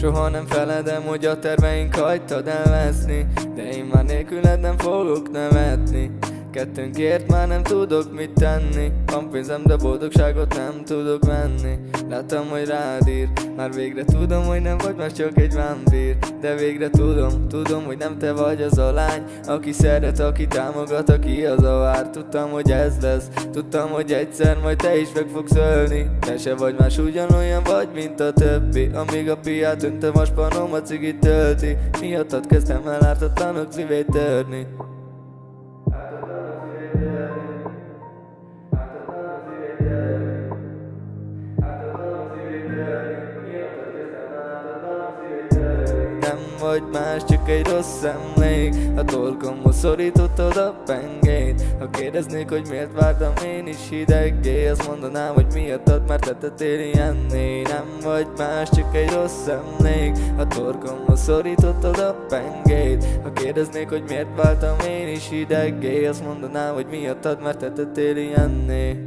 Soha nem feledem, hogy a terveink hagytad elveszni, de én már nélküled nem fogok nevetni. Kettőnkért már nem tudok mit tenni. Van pénzem, de boldogságot nem tudok venni. Láttam, hogy rád ír, már végre tudom, hogy nem vagy már csak egy vámpír. De végre tudom, hogy nem te vagy az a lány, aki szeret, aki támogat, aki az a vár. Tudtam, hogy ez lesz, tudtam, hogy egyszer majd te is meg fogsz ölni. Te se vagy más, ugyanolyan vagy, mint a többi. Amíg a piát öntöm, a spanom a cigit tölti. Miattad kezdtem el ártatlanok szívét törni. Nem vagy más, csak egy rossz emlék. A torkomhoz szorítottad a pengét. Ha kérdeznék, hogy miért vártam én is hideggé, azt mondanám, hogy miattad már tettél ilyenné. Nem vagy más, csak egy rossz emlék. A torkomhoz szorítottad a pengét. Ha kérdeznék, hogy miért vártam én is hideggé, azt mondanám, hogy miattad már tettél ilyenné.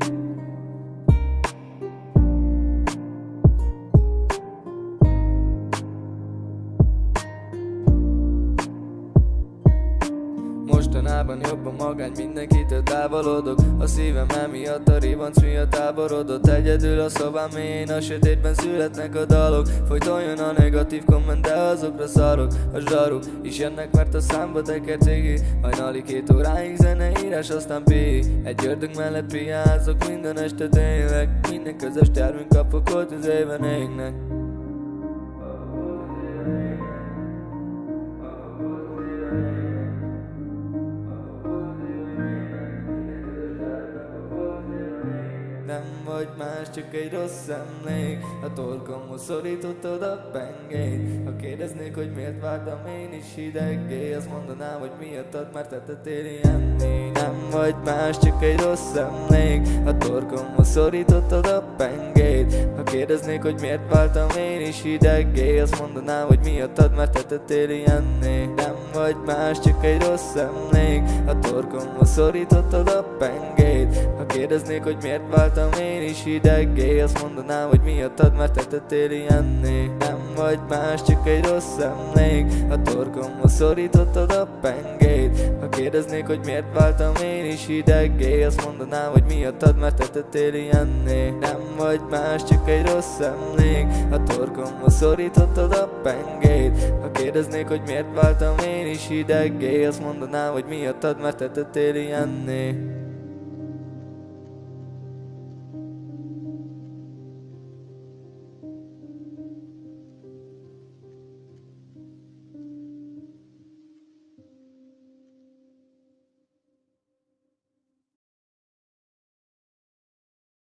Mostanában jobban magány, mindenkitől távolodok. A szívem emiatt, a ribanc miatt táborodott. Egyedül a szobám mélyén, a sötétben születnek a dalok. Folyton jön a negatív komment, de azokra szarok. A zsaruk is jönnek, mert a számba teker cigi. Hajnali 2 óráig zeneírás, aztán pi. Egy ördög mellett piázok, minden este tényleg. Minden közös tervünk kapok az éven égnek. Nem vagy más, csak egy rossz emlék. A torkomhoz szorítottad a pengét. Ha kérdeznék, hogy miért vártam én is hideggé, azt mondanám, hogy miattad már tettél ilyenné. Nem vagy más, csak egy rossz emlék. A torkomhoz szorítottad a pengét. Ha kérdeznék, hogy miért vártam én is hideggé, azt mondanám, hogy miattad már tettél ilyenné. Nem vagy más, csak egy rossz emlék. A torkomhoz szorítottad a pengét. Ha kérdeznék, hogy miért vártam én is hideggé, azt mondanám, hogy miattad már tettél ilyenné. Nem vagy más, csak egy rossz emlék. A torkomhoz szorítottad a pengét. Ha kérdeznék, hogy miért vártam én is hideggé, azt mondanám, hogy miattad már tettél ilyenné. Nem vagy más, csak egy rossz emlék. A torkomhoz szorítottad a pengét. Ha kérdeznék, hogy miért vártam én is hideggé, azt mondanám, hogy miattad már tettél ilyenné.